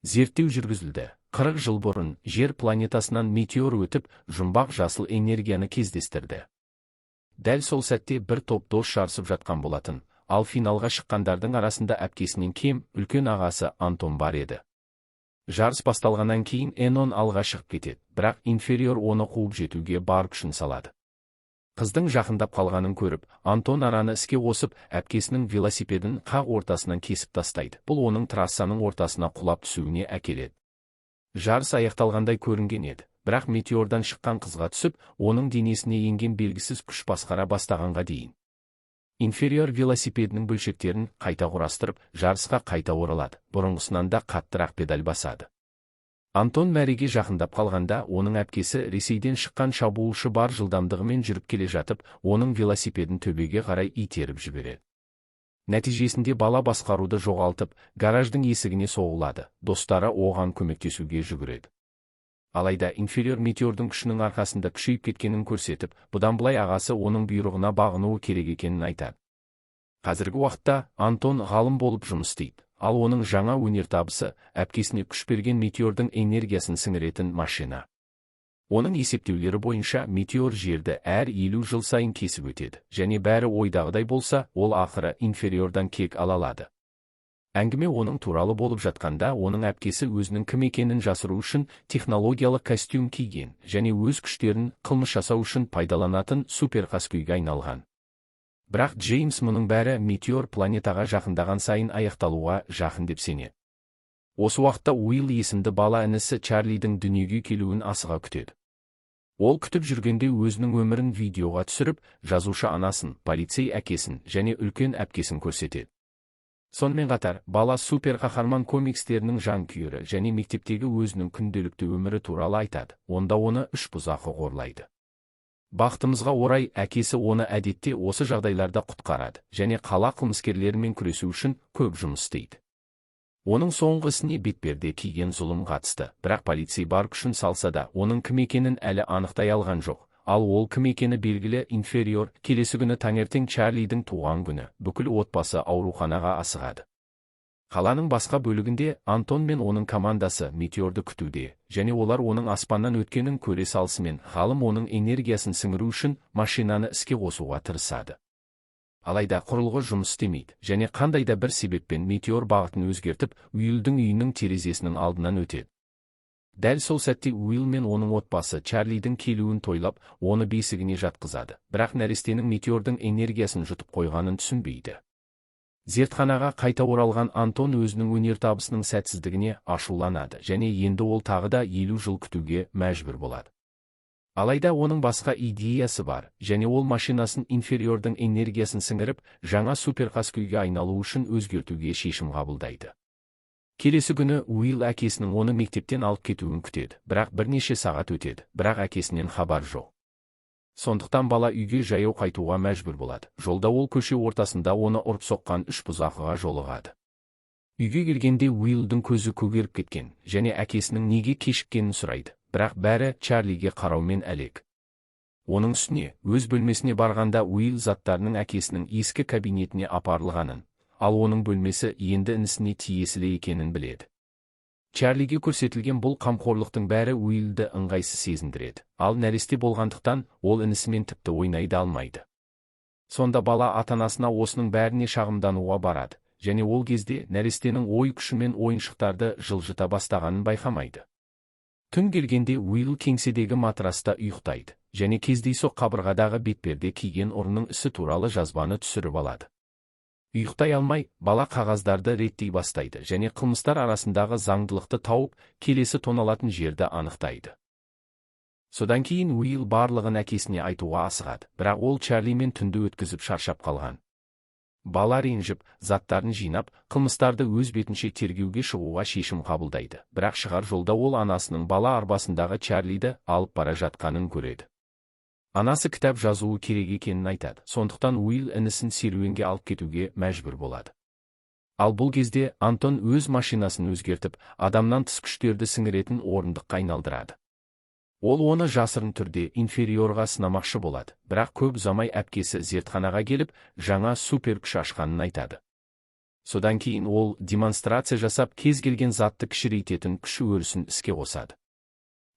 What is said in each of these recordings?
Зерттеу жүргізілді. 40 жыл бұрын жер планетасынан метеор өтіп, жұмбақ жасыл энергияны кездестірді. Дәл сол сәтте бір топ дос жарысып жатқан болатын, ал финалға шыққандардың арасында әпкесінен кем үлкен ағасы Антон бар еді. Жарыс басталғаннан кейін Энон алға шығып кетеді, бірақ инфериор оны қуып жетуге бар күшін салады. Қыздың жақындап қалғанын көріп, Антон араны іске қосып, әпкесінің велосипедін қақ ортасынан кесіп тастайды. Бұл оның трассаның ортасына құлап түсуіне әкеледі. Жарыс аяқталғандай көрінген еді, бірақ метеордан шыққан қызға түсіп, оның денесіне енген белгісіз күш басқара бастағанға дейін. Инфериор велосипедінің бөлшектерін қайта құрастырып, жарысқа қайта оралады, бұрынғысынан да қаттырақ педаль басады. Антон мәреге жақындап қалғанда, оның әпкесі Ресейден шыққан шабуылшы бар жылдамдығымен жүріп келе жатып, оның велосипедін төбеге қарай итеріп жібереді. Нәтижесінде бала басқаруды жоғалтып, гараждың есігіне соғылады, достары оған көмектесуге жүгіреді. Алайда инфериор метеордың күшінің арқасында күшейіп кеткенін көрсетіп, бұдан былай ағасы оның бұйрығына бағынуы керек екенін айтады. Қазіргі уақытта Антон ғалым болып жұмыс істейді, ал оның жаңа өнертабысы әпкесіне күш берген метеордың энергиясын сіңіретін машина. Оның есептеулері бойынша метеор жерді әр 50 жыл сайын кесіп өтеді, және бәрі ойдағыдай болса, ол ақыры инфериордан кек ала алады. Әңгіме оның туралы болып жатқанда, оның әпкесі өзінің кім екенін жасыру үшін технологиялық костюм киген, және өз күштерін қылмыс жасау үшін пайдаланатын суперқаскөйге айналған. Бірақ Джеймс мұның бәрі метеор планетаға жақындаған сайын аяқталуға жақын деп сенеді. Осы уақытта Уилл есімді бала інісі Чарлидің дүниеге келуін асыға күтеді. Ол күтіп жүргенде өзінің өмірін видеоға түсіріп, жазушы анасын, полицей әкесін және үлкен әпкесін көрсетеді. Сонымен қатар, бала суперқаһарман комикстерінің жанкүйері және мектептегі өзінің күнделікті өмірі туралы айтады, онда оны 3 бұзақы қорлайды. Бақытымызға орай, әкесі оны әдетте осы жағдайларда құтқарады, және қала қылмыскерлерімен күресу үшін көп жұмыс істейді. Оның соңғы ісіне бетперде киген зұлым қатысты, бірақ полицей бар күшін салса да, оның кім екенін әлі анықтай алған жоқ. Ал ол кім екені белгілі. Инфериор келесі күні таңертең Чарлидің туған күні, бүкіл отбасы ауруханаға асығады. Қаланың басқа бөлігінде Антон мен оның командасы метеорды күтуде, және олар оның аспаннан өткенін көре салысымен, ғалым оның энергиясын сіңіру үшін машинаны іске қосуға тырысады. Алайда құрылғы жұмыс істемейді, және қандай да бір себеппен метеор бағытын өзгертіп, Уиллдің үйінің терезесінің алдынан өтеді. Дәл сол сәтте Уилл мен оның отбасы Чарлидің келуін тойлап, оны бесігіне жатқызады, бірақ нәрестенің метеордың энергиясын жұтып қойғанын түсінбейді. Зертханаға қайта оралған Антон өзінің өнертабысының сәтсіздігіне ашуланады, және енді ол тағы да 50 жыл күтуге мәжбүр болады. Алайда оның басқа идеясы бар, және ол машинасын инфериордың энергиясын сіңіріп, жаңа суперқаскөйге айналу үшін өзгертуге шешім қабылдайды. Келесі күні Уилл әкесінің оны мектептен алып кетуін күтеді, бірақ бірнеше сағат өтеді, бірақ әкесінен хабар жоқ. Сондықтан бала үйге жаяу қайтуға мәжбүр болады. Жолда ол көше ортасында оны ұрып соққан 3 бұзақыға жолығады. Үйге келгенде Уиллдің көзі көгеріп кеткен, және әкесінің неге кешіккенін сұрайды, бірақ бәрі Чарлиге қараумен әлек. Оның үстіне, өз бөлмесіне барғанда Уилл заттарының әкесінің ескі кабинетіне апарылғанын, ал оның бөлмесі енді інісіне тиесілі екенін біледі. Чарлиге көрсетілген бұл қамқорлықтың бәрі Уиллді ыңғайсыз сезіндіреді, ал нәресте болғандықтан ол інісімен тіпті ойнай да алмайды. Сонда бала ата-анасына осының бәріне шағымдануға барады, және ол кезде нәрестенің ой күшімен ойыншықтарды жылжыта бастағанын байқамайды. Түн келгенде Уилл кеңседегі матраста ұйықтайды, және кездейсоқ қабырғадағы бетперде киген ұрының ісі туралы жазбаны түсіріп алады. Ұйықтай алмай, бала қағаздарды реттей бастайды, және қылмыстар арасындағы заңдылықты тауып, келесі тоналатын жерді анықтайды. Содан кейін Уилл барлығын әкесіне айтуға асығады, бірақ ол Чарлимен түнді өткізіп шаршап қалған. Бала ренжіп, заттарын жинап, қылмыстарды өз бетінше тергеуге шығуға шешім қабылдайды, бірақ шығар жолда ол анасының бала арбасындағы Чарлиді алып бара жатқанын көреді. Анасы кітап жазуы керек екенін айтады, сондықтан Уилл інісін серуенге алып кетуге мәжбүр болады. Ал бұл кезде Антон өз машинасын өзгертіп, адамнан тыс күштерді сіңіретін орындыққа айналдырады. Ол оны жасырын түрде инфериорға сынамақшы болады, бірақ көп ұзамай әпкесі зертханаға келіп, жаңа супер күш ашқанын айтады. Содан кейін ол демонстрация жасап кез келген затты кішірейтетін күш өрісін іске қосады.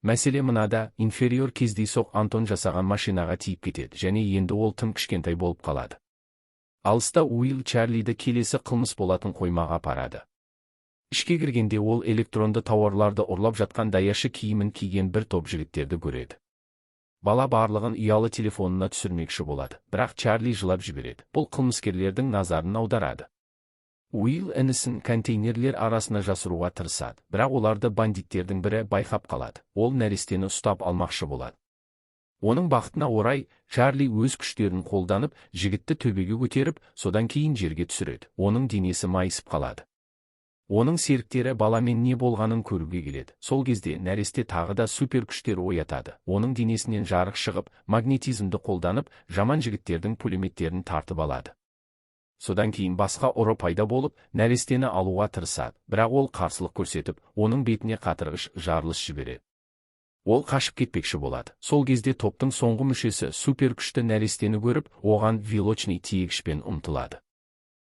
Мәселе мынада, инфериор кездейсоқ Антон жасаған машинаға тиіп кетеді және енді ол тым кішкентай болып қалады. Алыста Уилл Чарлиді келесі қылмыс болатын қоймаға апарады. Ішке кіргенде ол электронды тауарларды ұрлап жатқан даяшы киімін киген бір топ жігіттерді көреді. Бала барлығын ұялы телефонына түсірмекші болады, бірақ Чарли жылап жібереді. Бұл қылмыскерлердің назарын аударады. Уилл інісін контейнерлер арасына жасыруға тырысады, бірақ оларды бандиттердің бірі байқап қалады. Ол нәрестені ұстап алмақшы болады. Оның бақытына орай, Чарли өз күштерін қолданып, жігітті төбеге көтеріп, содан кейін жерге түсіреді. Оның денесі майысып қалады. Оның серіктері баламен не болғанын көруге келеді. Сол кезде нәресте тағы да супер күштер оятады. Оның денесінен жарық шығып, магнетизмді қолданып, жаман жігіттердің пулеметтерін тартып алады. Содан кейін басқа ұры пайда болып, нәрестені алуға тырысады, бірақ ол қарсылық көрсетіп, оның бетіне қатырғыш жарылыс жібереді. Ол қашып кетпекші болады. Сол кезде топтың соңғы мүшесі супер күшті нәрестені көріп, оған вилочный тиегішпен ұмтылады.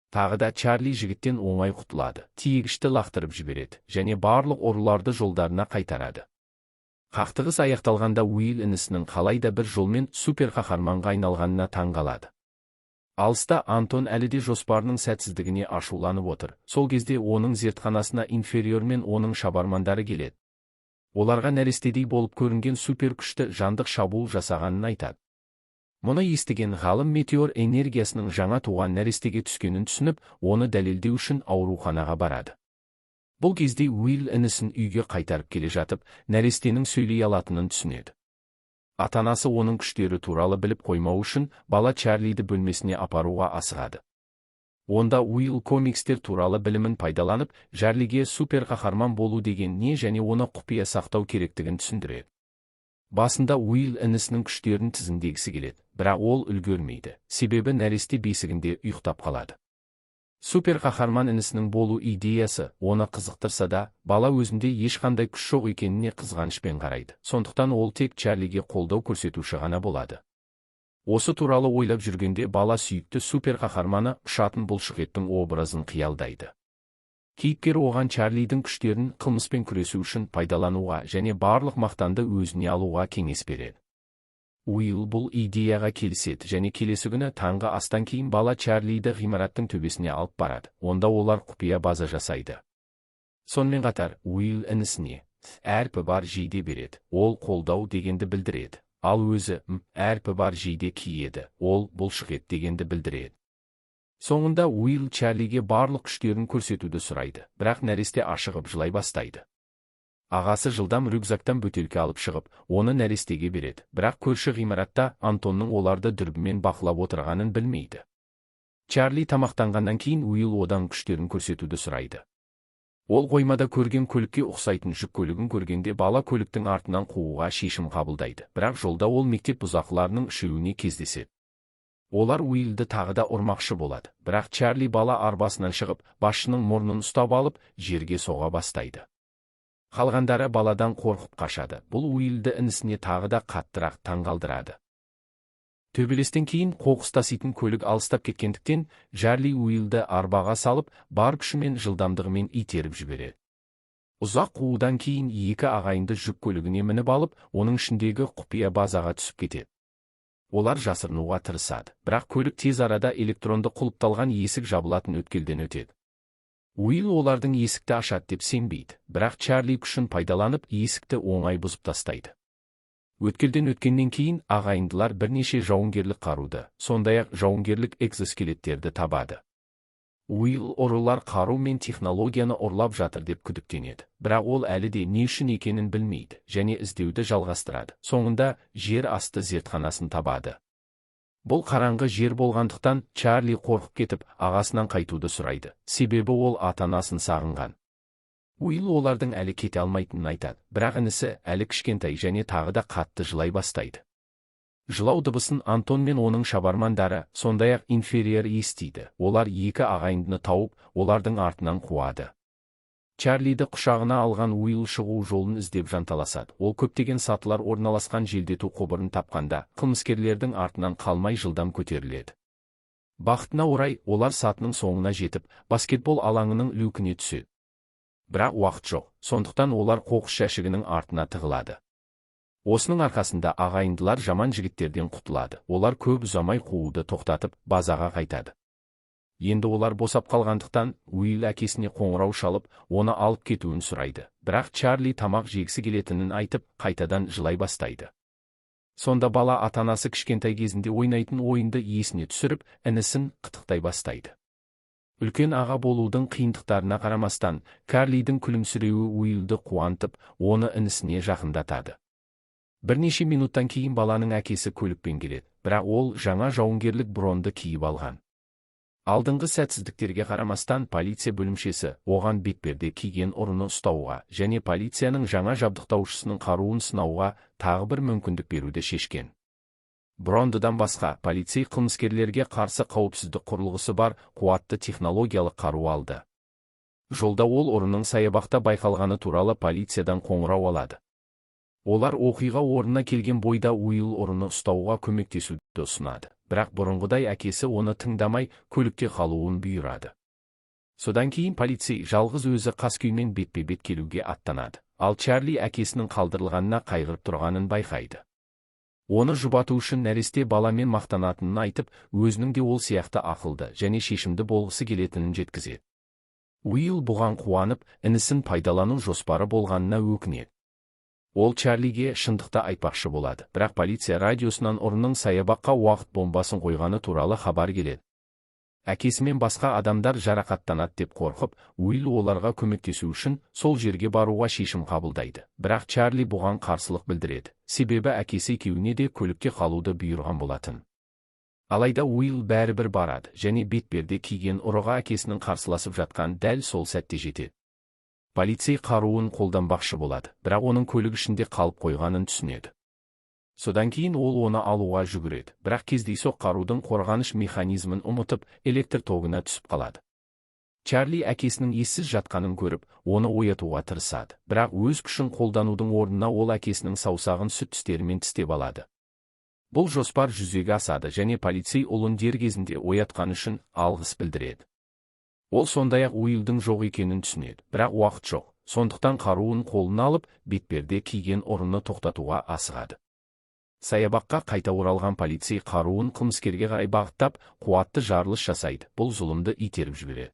Тағы да Чарли жігіттен оңай құтылады. Тиегішті лақтырып жібереді және барлық ұрыларды жолдарына қайтарады. Қақтығыс аяқталғанда Уилл інісінің қалайда бір жолмен супер қаһарманға айналғанына таң қалады. Алыста Антон әлі де жоспарының сәтсіздігіне ашуланып отыр. Сол кезде оның зертханасына инфериор мен оның шабармандары келеді. Оларға нәрестедей болып көрінген супер күшті жандық шабуыл жасағанын айтады. Мұны естіген ғалым метеор энергиясының жаңа туған нәрестеге түскенін түсініп, оны дәлелдеу үшін ауруханаға барады. Бұл кезде Уилл інісін үйге қайтарып келе жатып, нәрестенің сөйлей алатынын түсінеді. Ата-анасы оның күштері туралы біліп қоймау үшін бала Чарлиді бөлмесіне апаруға асығады. Онда Уилл комикстер туралы білімін пайдаланып, Чарлиге супер қаһарман болу деген не және оны құпия сақтау керектігін түсіндіреді. Басында Уилл інісінің күштерін тізімдегісі келеді, бірақ ол үлгермейді, себебі нәресте бесігінде ұйықтап қалады. Супер қаһарман інісінің болу идеясы оны қызықтырса да, бала өзінде ешқандай күш жоқ екеніне қызғанышпен қарайды. Сондықтан ол тек Чарлиге қолдау көрсетуші ғана болады. Осы туралы ойлап жүргенде бала сүйікті супер қаһарманы ұшатын бұлшықеттің образын қиялдайды. Кейіпкер оған Чарлидің күштерін қылмыспен күресу үшін пайдалануға және барлық мақтанды өзіне алуға кеңес береді. Уилл бұл идеяға келіседі және келесі күні таңғы астан кейін бала Чарлиді ғимараттың төбесіне алып барады. Онда олар құпия база жасайды. Сонымен қатар, Уилл інісіне әрпі бар жейде береді. Ол қолдау дегенді білдіреді. Ал өзі әрпі бар жейде киеді. Ол бұлшықет дегенді білдіреді. Соңында Уилл Чарлиге барлық күштерін көрсетуді сұрайды, бірақ нәресте ашығып жылай бастайды. Ағасы жылдам рюкзактан бөтелке алып шығып, оны нәрестеге береді, бірақ көрші ғимаратта Антонның оларды дүрбімен бақылап отырғанын білмейді. Чарли тамақтанғаннан кейін Уилл одан күштерін көрсетуді сұрайды. Ол қоймада көрген көлікке ұқсайтын жүк көлігін көргенде бала көліктің артынан қууға шешім қабылдайды, бірақ жолда ол мектеп бұзақыларының үшеуіне кездеседі. Олар Уиллді тағы да ұрмақшы болады, бірақ Чарли бала арбасынан шығып, басшының мұрнын ұстап алып, жерге соға бастайды. Қалғандары баладан қорқып қашады. Бұл Уиллді інісіне тағы да қаттырақ таңғалдырады. Төбелестен кейін қоқыс таситын көлік алыстап кеткендіктен, Чарли Уиллді арбаға салып, бар күшімен жылдамдығымен итеріп жібереді. Ұзақ қуудан кейін екі ағайынды жүк көлігіне мініп алып, оның ішіндегі құпия базаға түсіп кетеді. Олар жасырынуға тырысады, бірақ көлік тез арада электронды құлыпталған есік жабылатын өткелден өтеді. Уилл олардың есікті ашады деп сенбейді, бірақ Чарли күшін пайдаланып есікті оңай бұзып тастайды. Өткелден өткеннен кейін ағайындылар бірнеше жауынгерлік қаруды, сондай-ақ жауынгерлік экзоскелеттерді табады. Уилл ұрылар қару мен технологияны ұрлап жатыр деп күдіктенеді, бірақ ол әлі де не үшін екенін білмейді және іздеуді жалғастырады. Соңында жер асты зертханасын табады. Бұл қараңғы жер болғандықтан Чарли қорқып кетіп, ағасынан қайтуды сұрайды, себебі ол ата-анасын сағынған. Уилл олардың әлі кете алмайтынын айтады, бірақ інісі әлі кішкентай және тағы да қатты жылай бастайды. Жылау дыбысын Антон мен оның шабармандары, сондай-ақ инфериор естиді. Олар екі ағайындыны тауып, олардың артынан қуады. Чарлиді құшағына алған Уилл шығу жолын іздеп жанталасады. Ол көптеген сатылар орналасқан желдету құбырын тапқанда, қылмыскерлердің артынан қалмай жылдам көтеріледі. Бақытына орай, олар сатының соңына жетіп, баскетбол алаңының люкіне түседі. Бірақ уақыт жоқ, сондықтан олар қоқыс жәшігінің артына тығылады. Осының арқасында ағайындылар жаман жігіттерден құтылады. Олар көп ұзамай қууды тоқтатып, базаға қайтады. Енді олар босап қалғандықтан, Уилл әкесіне қоңырау шалып, оны алып кетуін сұрайды. Бірақ Чарли тамақ жегісі келетінін айтып, қайтадан жылай бастайды. Сонда бала ата-анасы кішкентай кезінде ойнайтын ойынды есіне түсіріп, інісін қытықтай бастайды. Үлкен аға болудың қиындықтарына қарамастан, Карлидің күлімсіреуі Уиллді қуантып, оны інісіне жақындатады. Бірнеше минуттан кейін баланың әкесі көлікпен келеді, бірақ ол жаңа жауынгерлік бронды киіп алған. Алдыңғы сәтсіздіктерге қарамастан, полиция бөлімшесі оған бетперде киген ұрыны ұстауға және полицияның жаңа жабдықтаушысының қаруын сынауға тағы бір мүмкіндік беруді шешкен. Брондыдан басқа, полицей қылмыскерлерге қарсы қауіпсіздік құрылғысы бар қуатты технологиялық қару алды. Жолда ол ұрының саябақта байқалғаны туралы полициядан қоңырау алады. Олар оқиға орнына келген бойда Уилл ұрыны ұстауға көмектесуді ұсынады, бірақ бұрынғыдай әкесі оны тыңдамай көлікте қалуын бұйырады. Содан кейін полицей жалғыз өзі қаскөймен бетпе-бет келуге аттанады, ал Чарли әкесінің қалдырылғанына қайғырып тұрғанын байқайды. Оны жұбату үшін нәресте баламен мақтанатынын айтып, өзінің де ол сияқты ақылды және шешімді болғысы келетінін жеткізеді. Уилл бұған қуанып, інісін пайдалану жоспары болғанына өкінеді. Ол Чарлиге шындықты айтпақшы болады, бірақ полиция радиосынан ұрының саябаққа уақыт бомбасын қойғаны туралы хабар келеді. Әкесімен басқа адамдар жарақаттанады деп қорқып, Уилл оларға көмектесу үшін сол жерге баруға шешім қабылдайды. Бірақ Чарли бұған қарсылық білдіреді, себебі әкесі екеуіне де көлікте қалуды бұйырған болатын. Алайда Уилл бәрібір барады және бетперде киген ұрыға әкесінің қарсыласып жатқан дәл сол сәтте жетеді. Полицей қаруын қолданбақшы болады, бірақ оның көлік ішінде қалып қойғанын түсінеді. Содан кейін ол оны алуға жүгіреді, бірақ кездейсоқ қарудың қорғаныш механизмін ұмытып, электр тогына түсіп қалады. Чарли әкесінің ессіз жатқанын көріп, оны оятуға тырысады, бірақ өз күшін қолданудың орнына ол әкесінің саусағын сүт тістерімен тістеп алады. Бұл жоспар жүзеге асады және полицей ұлын дер кезінде оятқаны үшін алғыс білдіреді. Ол сондай-ақ Уиллдің жоқ екенін түсінеді, бірақ уақыт жоқ, сондықтан қаруын қолына алып, бетперде киген ұрыны тоқтатуға асығады. Саябаққа қайта оралған полицей қаруын қылмыскерге қарай бағыттап, қуатты жарылыс жасайды, бұл зұлымды итеріп жібереді.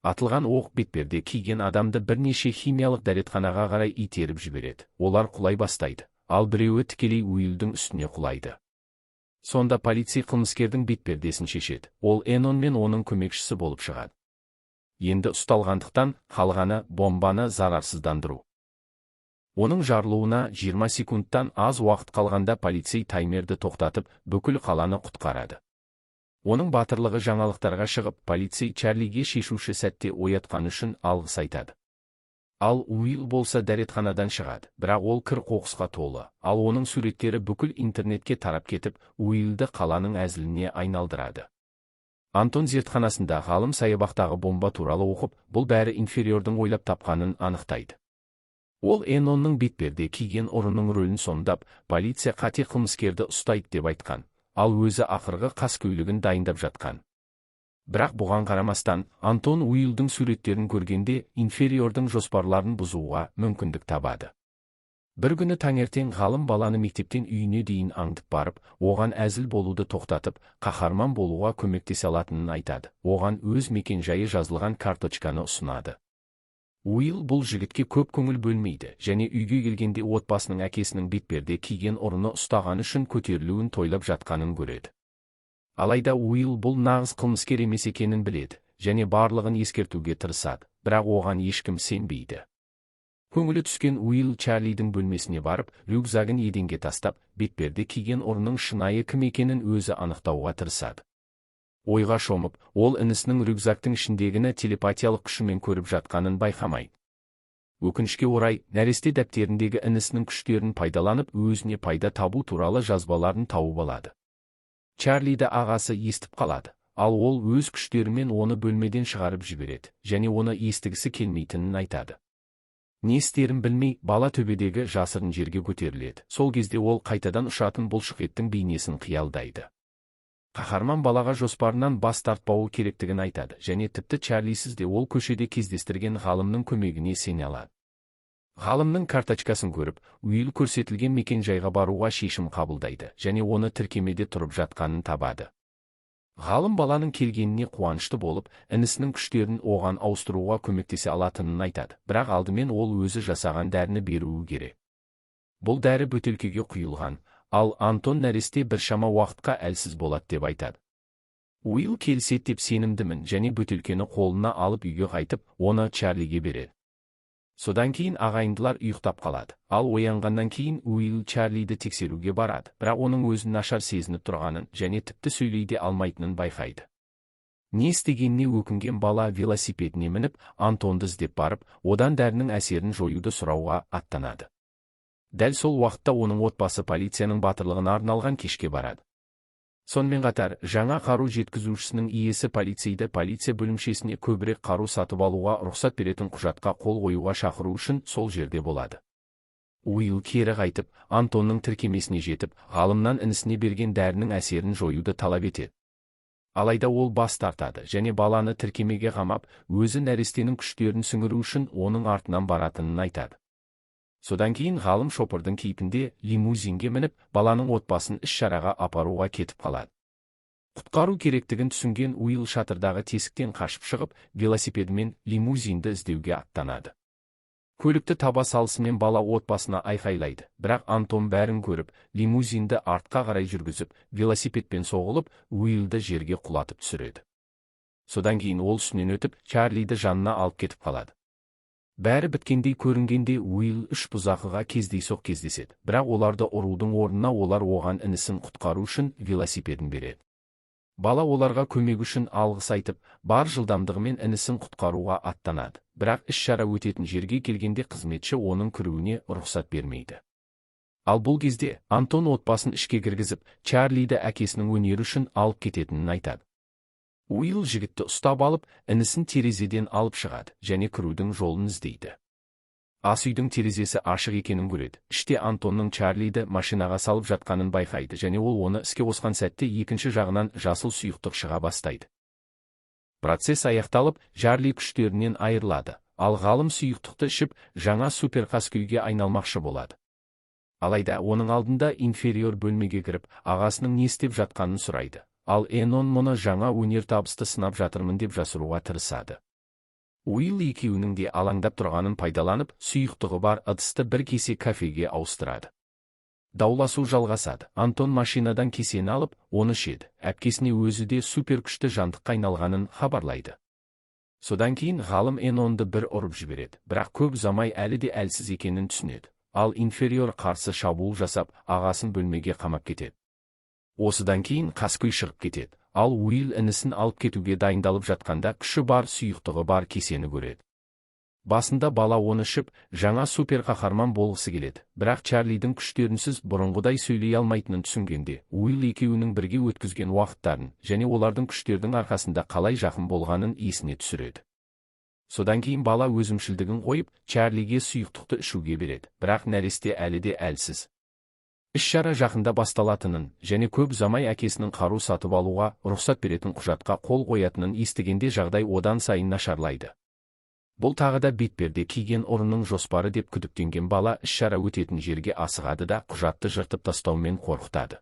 Атылған оқ бетперде киген адамды бірнеше химиялық дәретханаға қарай итеріп жібереді. Олар құлай бастайды, ал біреуі тікелей Уиллдің үстіне құлайды. Сонда полицей қылмыскердің бетпердесін шешеді. Ол Энон мен оның көмекшісі болып шығады. Енді ұсталғандықтан, қалғаны бомбаны зарарсыздандыру. Оның жарылуына 20 секундтан аз уақыт қалғанда полицей таймерді тоқтатып, бүкіл қаланы құтқарады. Оның батырлығы жаңалықтарға шығып, полицей Чарлиге шешуші сәтте оятқаны үшін алғыс айтады. Ал Уилл болса дәретханадан шығады, бірақ ол кір-қоқысқа толы, ал оның суреттері бүкіл интернетке тарап кетіп, Уиллді қаланың әзіліне айналдырады. Антон зертханасында ғалым саябақтағы бомба туралы оқып, бұл бәрі инфериордың ойлап тапқанын анықтайды. Ол Энонның бетперде киген ұрының рөлін сомдап, полиция қате қылмыскерді ұстайды деп айтқан, ал өзі ақырғы қаскөйлігін дайындап жатқан. Бірақ бұған қарамастан, Антон Уиллдің суреттерін көргенде инфериордың жоспарларын бұзуға мүмкіндік табады. Бір күні таңертең ғалым баланы мектептен үйіне дейін аңдып барып, оған әзіл болуды тоқтатып, қаһарман болуға көмектесе алатынын айтады. Оған өз мекен-жайы жазылған карточканы ұсынады. Уилл бұл жігітке көп көңіл бөлмейді және үйге келгенде отбасының әкесінің бетперде киген ұрыны ұстағаны үшін көтерілуін тойлап жатқанын көреді. Алайда Уилл бұл нағыз қылмыскер емес екенін біледі және барлығын ескертуге тырысады, бірақ оған ешкім сенбейді. Көңілі түскен Уилл Чарлидің бөлмесіне барып, рюкзагын еденге тастап, бетперде киген ұрының шынайы кім екенін өзі анықтауға тырысады. Ойға шомып, ол інісінің рюкзактың ішіндегіні телепатиялық күшімен көріп жатқанын байқамайды. Өкінішке орай, нәресте дәптеріндегі інісінің күштерін пайдаланып, өзіне пайда табу туралы жазбаларын тауып алады. Чарлиді ағасы естіп қалады, ал ол өз күштерімен оны бөлмеден шығарып жібереді және оны естігісі келмейтінін айтады. Не істерін білмей, бала төбедегі жасырын жерге көтеріледі. Сол кезде ол қайтадан ұшатын бұлшықеттің бейнесін қиялдайды. Қаһарман балаға жоспарынан бас тартпауы керектігін айтады, және тіпті Чарлисіз де ол көшеде кездестірген ғалымның көмегіне сене алады. Ғалымның карточкасын көріп, Уилл көрсетілген мекен-жайға баруға шешім қабылдайды, және оны тіркемеде тұрып жатқанын табады. Ғалым баланың келгеніне қуанышты болып, інісінің күштерін оған ауыстыруға көмектесе алатынын айтады, бірақ алдымен ол өзі жасаған дәріні беруі керек. Бұл дәрі бөтелкеге құйылған, ал Антон нәресте біршама уақытқа әлсіз болады деп айтады. Уилл келіседі деп сенімдімін, және бөтелкені қолына алып үйге қайтып, оны Чарлиге береді. Содан кейін ағайындылар ұйықтап қалады, ал оянғаннан кейін Уилл Чарлиді тексеруге барады, бірақ оның өзін нашар сезініп тұрғанын және тіпті сөйлей алмайтынын байқайды. Не істегеніне өкінген бала велосипедіне мініп, Антонды іздеп барып, одан дәрінің әсерін жоюды сұрауға аттанады. Дәл сол уақытта оның отбасы полицияның батырлығына арналған кешке барады. Сонымен қатар, жаңа қару жеткізушісінің иесі полиция бөлімшесіне көбірек қару сатып алуға рұқсат беретін құжатқа қол қоюға шақыру үшін сол жерде болады. Уилл кері қайтып, Антонның тіркемесіне жетіп, ғалымнан інісіне берген дәрінің әсерін жоюды талап етеді. Алайда ол бас тартады және баланы тіркемеге қамап, өзі нәрестенің күштерін сіңіру үшін оның артынан баратынын айтады. Содан кейін ғалым шопырдың кейпінде лимузинге мініп, баланың отбасын іс-шараға апаруға кетіп қалады. Құтқару керектігін түсінген Уилл шатырдағы тесіктен қашып шығып, велосипедімен лимузинді іздеуге аттанады. Көлікті таба салысымен бала отбасына айқайлайды, бірақ Антон бәрін көріп, лимузинді артқа қарай жүргізіп, велосипедпен соғылып, Уиллді жерге құлатып түсіреді. Содан кейін ол үстінен өтіп, Чарлиді жанына алып кетіп қалады. Бәрі біткендей көрінгенде Уилл үш бұзақыға кездейсоқ кездеседі, бірақ оларды ұрудың орнына олар оған інісін құтқару үшін велосипедін береді. Бала оларға көмек үшін алғыс айтып, бар жылдамдығымен інісін құтқаруға аттанады, бірақ іс-шара өтетін жерге келгенде қызметші оның кіруіне рұқсат бермейді. Ал бұл кезде Антон отбасын ішке кіргізіп, Чарлиді әкесінің өнері үшін алып кететінін айтады. Уилл жігітті ұстап алып, інісін терезеден алып шығады және кірудің жолын іздейді. Ас үйдің терезесі ашық екенін көреді. Іште Антонның Чарлиді машинаға салып жатқанын байқайды және ол оны іске қосқан сәтте екінші жағынан жасыл сұйықтық шыға бастайды. Процесс аяқталып, Чарли күштерінен айырылады, ал ғалым сұйықтықты ішіп, жаңа суперқаскөйге айналмақшы болады. Алайда оның алдында инфериор бөлмеге кіріп, ағасының не істеп жатқанын сұрайды. Ал Энон мұны жаңа өнертабысты сынап жатырмын деп жасыруға тырысады. Уилл екеуінің де алаңдап тұрғанын пайдаланып, сұйықтығы бар ыдысты бір кесе кафеге ауыстырады. Дауласу жалғасады. Антон машинадан кесені алып, оны ішеді. Әпкесіне өзі де супер күшті жандыққа айналғанын хабарлайды. Содан кейін ғалым Энонды бір ұрып жібереді, бірақ көп ұзамай әлі де әлсіз екенін түсінеді. Ал инфериор қарсы шабуыл жасап, ағасын бөлмеге қамап кетеді. Осыдан кейін қаскөй шығып кетеді, ал Уилл інісін алып кетуге дайындалып жатқанда күші бар сұйықтығы бар кесені көреді. Басында бала оны ішіп, жаңа супер қаһарман болғысы келеді, бірақ Чарлидің күштерінсіз бұрынғыдай сөйлей алмайтынын түсінгенде, Уилл екеуінің бірге өткізген уақыттарын және олардың күштердің арқасында қалай жақын болғанын есіне түсіреді. Содан кейін бала өзімшілдігін қойып, Чарлиге сұйықтықты ішуге береді, бірақ нәресте әлі де әлсіз. Іс-шара жақында басталатынын және көп ұзамай әкесінің қару сатып алуға рұқсат беретін құжатқа қол қоятынын естігенде жағдай одан сайын нашарлайды. Бұл тағы да бетперде киген ұрының жоспары деп күдіктенген бала іс-шара өтетін жерге асығады да құжатты жыртып тастаумен қорқытады.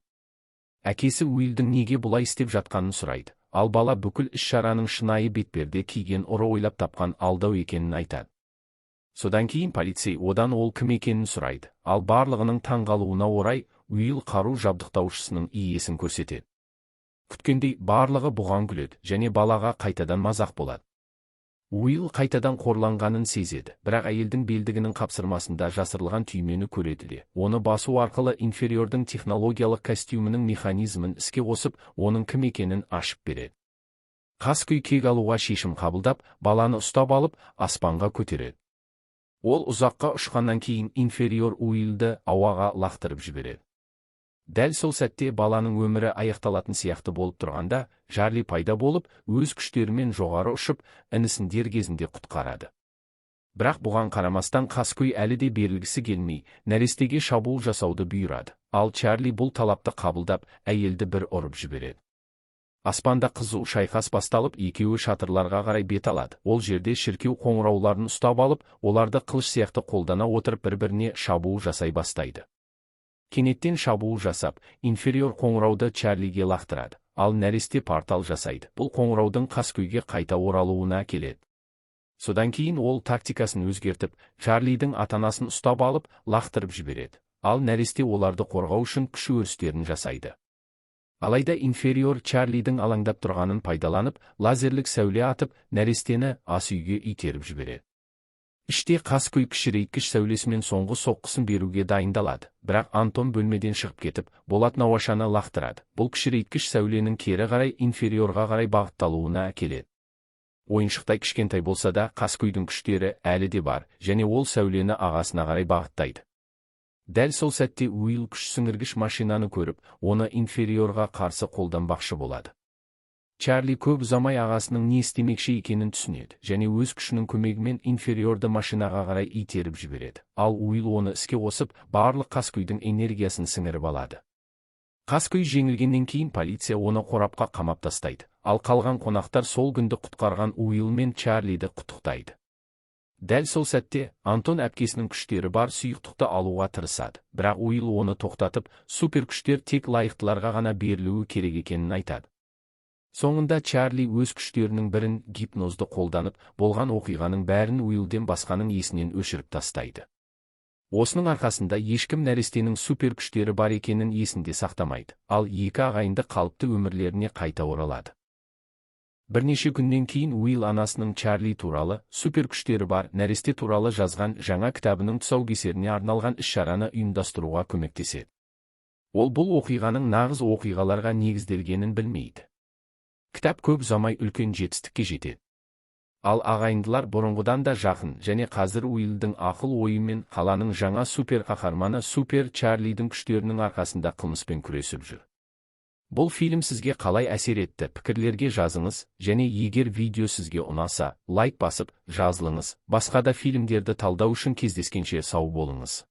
Әкесі Уиллдің неге бұлай істеп жатқанын сұрайды, ал бала бүкіл іс-шараның шынайы бетперде киген ұры ойлап тапқан алдау екенін айтады. Содан кейін полицей одан ол кім екенін сұрайды, ал барлығының таңғалуына орай Уилл қару жабдықтаушысының иесін көрсетеді. Күткендей барлығы бұған күледі және балаға қайтадан мазақ болады. Уилл қайтадан қорланғанын сезеді, бірақ әйелдің белдігінің қапсырмасында жасырылған түймені көреді де, оны басу арқылы инфериордың технологиялық костюмінің механизмін іске қосып, оның кім екенін ашып береді. Қаскөй кек алуға шешім қабылдап, баланы ұстап алып, аспанға көтереді. Ол ұзаққа ұшқаннан кейін инфериор Уиллді ауаға лақтырып жібереді. Дәл сол сәтте баланың өмірі аяқталатын сияқты болып тұрғанда, Чарли пайда болып, өз күштерімен жоғары ұшып, інісін дер кезінде құтқарады. Бірақ бұған қарамастан қаскөй әлі де берілгісі келмей, нәрестеге шабуыл жасауды бұйырады, ал Чарли бұл талапты қабылдап, әйелді бір ұрып жібереді. Аспанда қызу шайқас басталып, екеуі шатырларға қарай бет алады. Ол жерде шіркеу қоңырауларын ұстап алып, оларды қылыш сияқты қолдана отырып бір-біріне шабуыл жасай бастайды. Кенеттен шабуыл жасап, инфериор қоңырауды Чарлиге лақтырады, ал нәресте портал жасайды. Бұл қоңыраудың қаскөйге қайта оралуына әкеледі. Содан кейін ол тактикасын өзгертіп, Чарлидің ата-анасын ұстап алып, лақтырып жібереді. Ал нәресте оларды қорғау үшін күш өрістерін жасайды. Алайда инфериор Чарлидің алаңдап тұрғанын пайдаланып, лазерлік сәуле атып, нәрестені ас үйге итеріп жібереді. Іште қаскөй кішірейткіш сәулесімен соңғы соққысын беруге дайындалады, бірақ Антон бөлмеден шығып кетіп, болат науашаны лақтырады. Бұл кішірейткіш сәуленің кері қарай инфериорға қарай бағытталуына әкеледі. Ойыншықтай кішкентай болса да, қаскөйдің күштері әлі де бар, және ол сәулені ағасына қарай бағыттайды. Дәл сол сәтте Уилл күш сіңіргіш машинаны көріп, оны инфериорға қарсы қолданбақшы болады. Чарли көп ұзамай ағасының не істемекші екенін түсінеді, және өз күшінің көмегімен инфериорды машинаға қарай итеріп жібереді. Ал Уилл оны іске қосып, барлық қаскөйдің энергиясын сіңіріп алады. Қаскөй жеңілгеннен кейін полиция оны қорапқа қамап тастайды, ал қалған қонақтар сол күнді құтқарған Уилл мен Чарлиді құттықтайды. Дәл сол сәтте, Антон әпкесінің күштері бар сұйықтықты алуға тырысады, бірақ Уилл оны тоқтатып, супер күштер тек лайықтыларға ғана берілуі керек екенін айтады. Соңында Чарли өз күштерінің бірін, гипнозды қолданып, болған оқиғаның бәрін Уиллден басқаның есінен өшіріп тастайды. Осының арқасында ешкім нәрестенің супер күштері бар екенін есінде сақтамайды, ал екі ағайынды қалыпты өмірлеріне қайта оралады. Бірнеше күннен кейін Уилл анасының Чарли туралы, супер күштері бар нәресте туралы жазған жаңа кітабының тұсаукесеріне арналған іс-шараны ұйымдастыруға көмектеседі. Ол бұл оқиғаның нағыз оқиғаларға негізделгенін білмейді. Кітап көп ұзамай үлкен жетістікке жетеді. Ал ағайындылар бұрынғыдан да жақын, және қазір Уиллдің ақыл ойы мен қаланың жаңа супер қаһарманы Супер Чарлидің күштерінің арқасында қылмыспен күресіп жүр. Бұл фильм сізге қалай әсер етті? Пікірлерге жазыңыз, және егер видео сізге ұнаса, лайк басып, жазылыңыз. Басқа да фильмдерді талдау үшін кездескенше сау болыңыз.